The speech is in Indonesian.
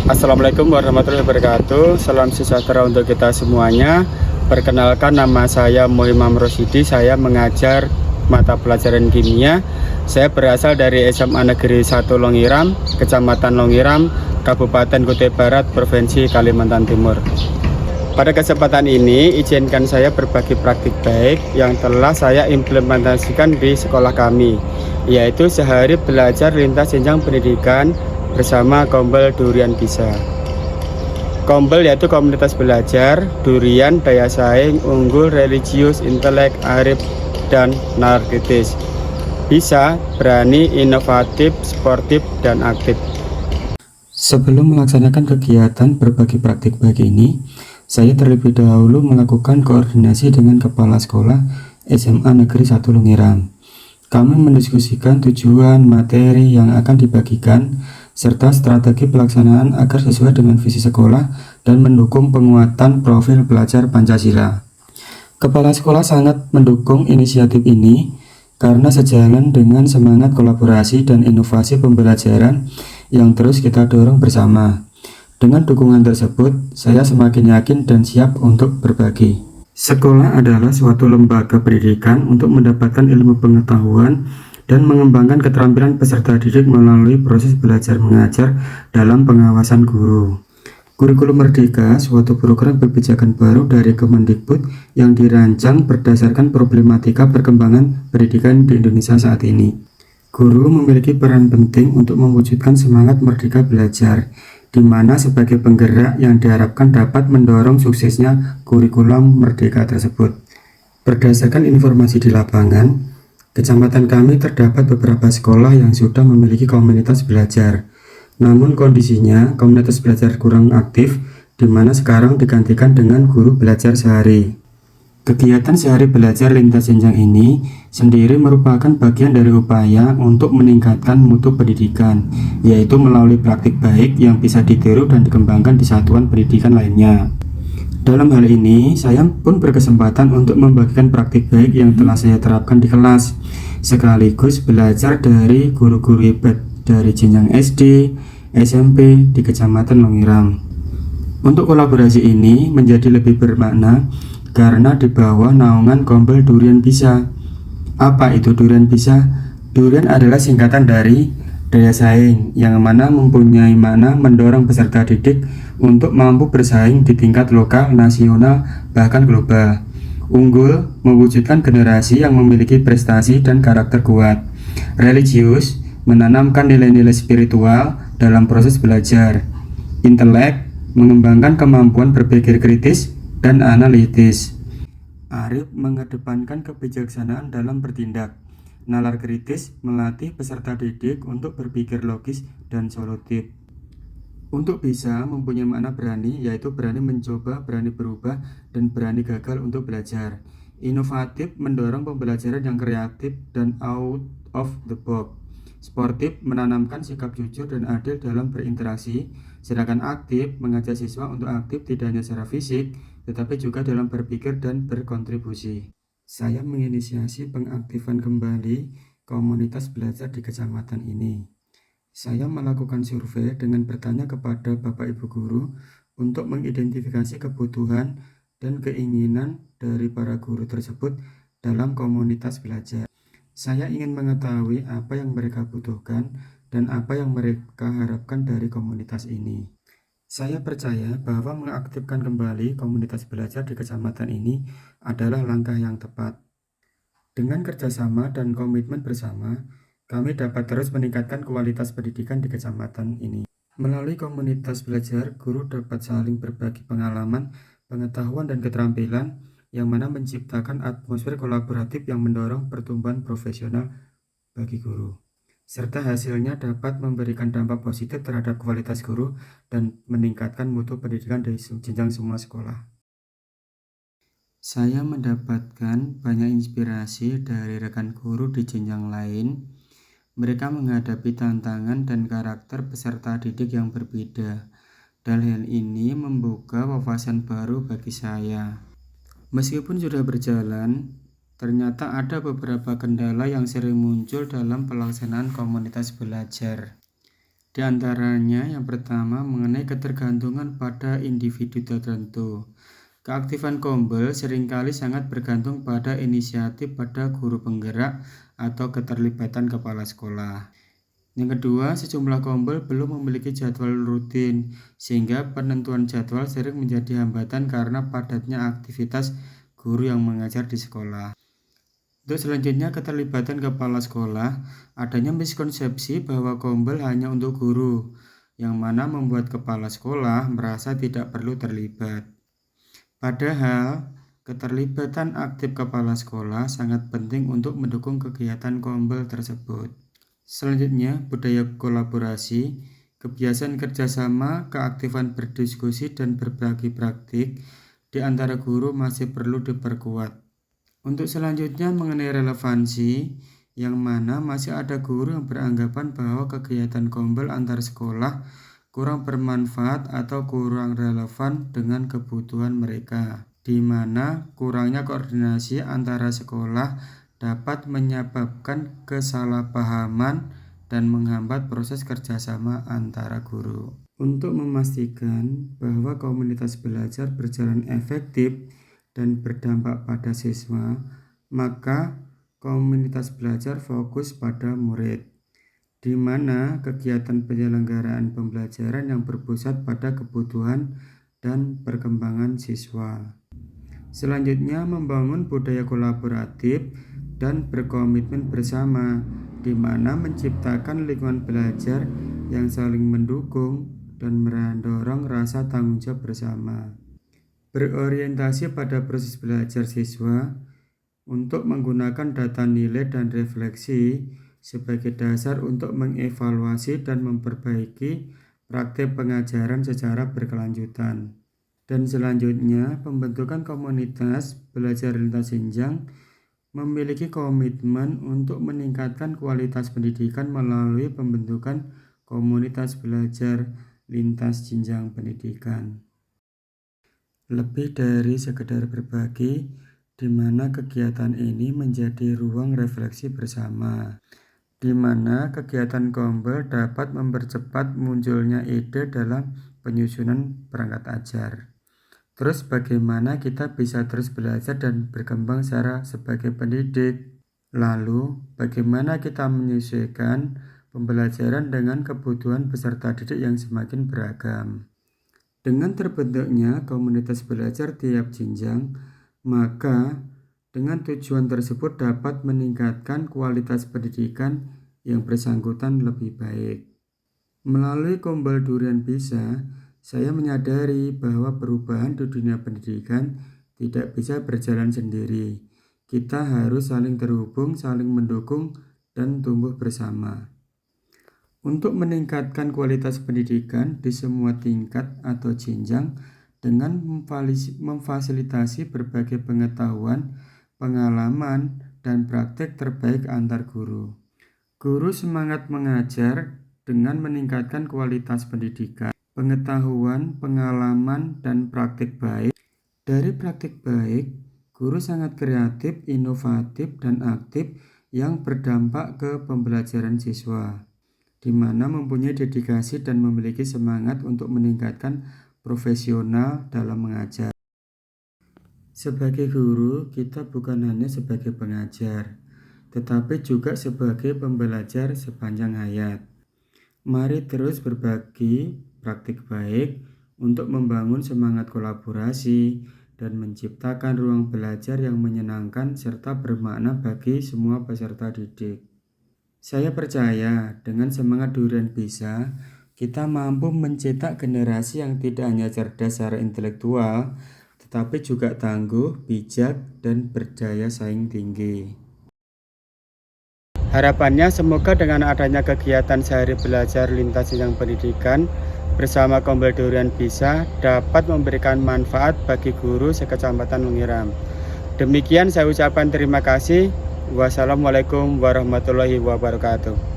Assalamualaikum warahmatullahi wabarakatuh. Salam sejahtera untuk kita semuanya. Perkenalkan, nama saya Muhammad Rosyidi. Saya mengajar mata pelajaran kimia. Saya berasal dari SMA Negeri 1 Longiram, Kecamatan Longiram, Kabupaten Kutai Barat, Provinsi Kalimantan Timur. Pada kesempatan ini, izinkan saya berbagi praktik baik yang telah saya implementasikan di sekolah kami, yaitu sehari belajar lintas jenjang pendidikan bersama Kombel Durian Bisa. Kombel yaitu komunitas belajar, durian, daya saing, unggul, religius, intelek, arif, dan narkitis. Bisa, berani, inovatif, sportif, dan aktif. Sebelum melaksanakan kegiatan berbagi praktik baik ini, saya terlebih dahulu melakukan koordinasi dengan Kepala Sekolah SMA Negeri 1 Longiram. Kami mendiskusikan tujuan materi yang akan dibagikan serta strategi pelaksanaan agar sesuai dengan visi sekolah dan mendukung penguatan profil pelajar Pancasila. Kepala sekolah sangat mendukung inisiatif ini karena sejalan dengan semangat kolaborasi dan inovasi pembelajaran yang terus kita dorong bersama. Dengan dukungan tersebut, saya semakin yakin dan siap untuk berbagi. Sekolah adalah suatu lembaga pendidikan untuk mendapatkan ilmu pengetahuan dan mengembangkan keterampilan peserta didik melalui proses belajar mengajar dalam pengawasan guru. Kurikulum Merdeka, suatu program kebijakan baru dari Kemendikbud yang dirancang berdasarkan problematika perkembangan pendidikan di Indonesia saat ini. Guru memiliki peran penting untuk mewujudkan semangat merdeka belajar, di mana sebagai penggerak yang diharapkan dapat mendorong suksesnya kurikulum merdeka tersebut. Berdasarkan informasi di lapangan, kecamatan kami terdapat beberapa sekolah yang sudah memiliki komunitas belajar. Namun kondisinya komunitas belajar kurang aktif, di mana sekarang digantikan dengan guru belajar sehari. Kegiatan sehari belajar lintas jenjang ini sendiri merupakan bagian dari upaya untuk meningkatkan mutu pendidikan, yaitu melalui praktik baik yang bisa ditiru dan dikembangkan di satuan pendidikan lainnya. Dalam hal ini, saya pun berkesempatan untuk membagikan praktik baik yang telah saya terapkan di kelas, sekaligus belajar dari guru-guru hebat dari jenjang SD, SMP di Kecamatan Longiram. Untuk kolaborasi ini menjadi lebih bermakna karena di bawah naungan Kombel Durian Bisa. Apa itu Durian Bisa? Durian adalah singkatan dari daya saing, yang mana mempunyai makna mendorong peserta didik untuk mampu bersaing di tingkat lokal, nasional, bahkan global. Unggul mewujudkan generasi yang memiliki prestasi dan karakter kuat. Religius menanamkan nilai-nilai spiritual dalam proses belajar. Intelek mengembangkan kemampuan berpikir kritis dan analitis. Arif mengedepankan kebijaksanaan dalam bertindak. Nalar kritis melatih peserta didik untuk berpikir logis dan solutif. Untuk bisa mempunyai makna berani, yaitu berani mencoba, berani berubah, dan berani gagal untuk belajar. Inovatif mendorong pembelajaran yang kreatif dan out of the box. Sportif menanamkan sikap jujur dan adil dalam berinteraksi, sedangkan aktif mengajak siswa untuk aktif tidak hanya secara fisik, tetapi juga dalam berpikir dan berkontribusi. Saya menginisiasi pengaktifan kembali komunitas belajar di kecamatan ini. Saya melakukan survei dengan bertanya kepada Bapak Ibu guru untuk mengidentifikasi kebutuhan dan keinginan dari para guru tersebut dalam komunitas belajar. Saya ingin mengetahui apa yang mereka butuhkan dan apa yang mereka harapkan dari komunitas ini. Saya percaya bahwa mengaktifkan kembali komunitas belajar di kecamatan ini adalah langkah yang tepat. Dengan kerjasama dan komitmen bersama, kami dapat terus meningkatkan kualitas pendidikan di kecamatan ini. Melalui komunitas belajar, guru dapat saling berbagi pengalaman, pengetahuan, dan keterampilan yang mana menciptakan atmosfer kolaboratif yang mendorong pertumbuhan profesional bagi guru, serta hasilnya dapat memberikan dampak positif terhadap kualitas guru dan meningkatkan mutu pendidikan dari jenjang semua sekolah. Saya mendapatkan banyak inspirasi dari rekan guru di jenjang lain. Mereka menghadapi tantangan dan karakter peserta didik yang berbeda, dan hal ini membuka wawasan baru bagi saya. Meskipun sudah berjalan, ternyata ada beberapa kendala yang sering muncul dalam pelaksanaan komunitas belajar. Di antaranya yang pertama mengenai ketergantungan pada individu tertentu. Keaktifan Kombel seringkali sangat bergantung pada inisiatif pada guru penggerak atau keterlibatan kepala sekolah. Yang kedua, sejumlah Kombel belum memiliki jadwal rutin, sehingga penentuan jadwal sering menjadi hambatan karena padatnya aktivitas guru yang mengajar di sekolah. Untuk selanjutnya, keterlibatan kepala sekolah. Adanya miskonsepsi bahwa Kombel hanya untuk guru, yang mana membuat kepala sekolah merasa tidak perlu terlibat. Padahal, keterlibatan aktif kepala sekolah sangat penting untuk mendukung kegiatan Kombel tersebut. Selanjutnya, budaya kolaborasi, kebiasaan kerjasama, keaktifan berdiskusi dan berbagi praktik di antara guru masih perlu diperkuat. Untuk selanjutnya mengenai relevansi, yang mana masih ada guru yang beranggapan bahwa kegiatan Kombel antar sekolah kurang bermanfaat atau kurang relevan dengan kebutuhan mereka, di mana kurangnya koordinasi antara sekolah dapat menyebabkan kesalahpahaman dan menghambat proses kerjasama antara guru. Untuk memastikan bahwa komunitas belajar berjalan efektif dan berdampak pada siswa, maka komunitas belajar fokus pada murid, di mana kegiatan penyelenggaraan pembelajaran yang berpusat pada kebutuhan dan perkembangan siswa. Selanjutnya, membangun budaya kolaboratif dan berkomitmen bersama, di mana menciptakan lingkungan belajar yang saling mendukung dan mendorong rasa tanggung jawab bersama. Berorientasi pada proses belajar siswa untuk menggunakan data nilai dan refleksi sebagai dasar untuk mengevaluasi dan memperbaiki praktik pengajaran secara berkelanjutan. Dan selanjutnya, pembentukan komunitas belajar lintas jenjang memiliki komitmen untuk meningkatkan kualitas pendidikan melalui pembentukan komunitas belajar lintas jenjang pendidikan. Lebih dari sekedar berbagi, di mana kegiatan ini menjadi ruang refleksi bersama, di mana kegiatan Kombel dapat mempercepat munculnya ide dalam penyusunan perangkat ajar. Terus bagaimana kita bisa terus belajar dan berkembang sebagai pendidik? Lalu bagaimana kita menyesuaikan pembelajaran dengan kebutuhan peserta didik yang semakin beragam? Dengan terbentuknya komunitas belajar tiap jenjang, maka dengan tujuan tersebut dapat meningkatkan kualitas pendidikan yang bersangkutan lebih baik. Melalui Kombel Durian Bisa, saya menyadari bahwa perubahan di dunia pendidikan tidak bisa berjalan sendiri. Kita harus saling terhubung, saling mendukung, dan tumbuh bersama. Untuk meningkatkan kualitas pendidikan di semua tingkat atau jenjang dengan memfasilitasi berbagai pengetahuan, pengalaman, dan praktek terbaik antar guru. Guru semangat mengajar dengan meningkatkan kualitas pendidikan, pengetahuan, pengalaman, dan praktik baik. Dari praktik baik, guru sangat kreatif, inovatif, dan aktif yang berdampak ke pembelajaran siswa, di mana mempunyai dedikasi dan memiliki semangat untuk meningkatkan profesional dalam mengajar. Sebagai guru, kita bukan hanya sebagai pengajar, tetapi juga sebagai pembelajar sepanjang hayat. Mari terus berbagi praktik baik untuk membangun semangat kolaborasi dan menciptakan ruang belajar yang menyenangkan serta bermakna bagi semua peserta didik. Saya percaya dengan semangat Durian Bisa, kita mampu mencetak generasi yang tidak hanya cerdas secara intelektual, tetapi juga tangguh, bijak, dan berdaya saing tinggi. Harapannya semoga dengan adanya kegiatan sehari belajar lintas jenjang pendidikan bersama Kombel Durian Bisa dapat memberikan manfaat bagi guru sekecamatan Lungiram. Demikian saya ucapkan terima kasih. Wassalamualaikum warahmatullahi wabarakatuh.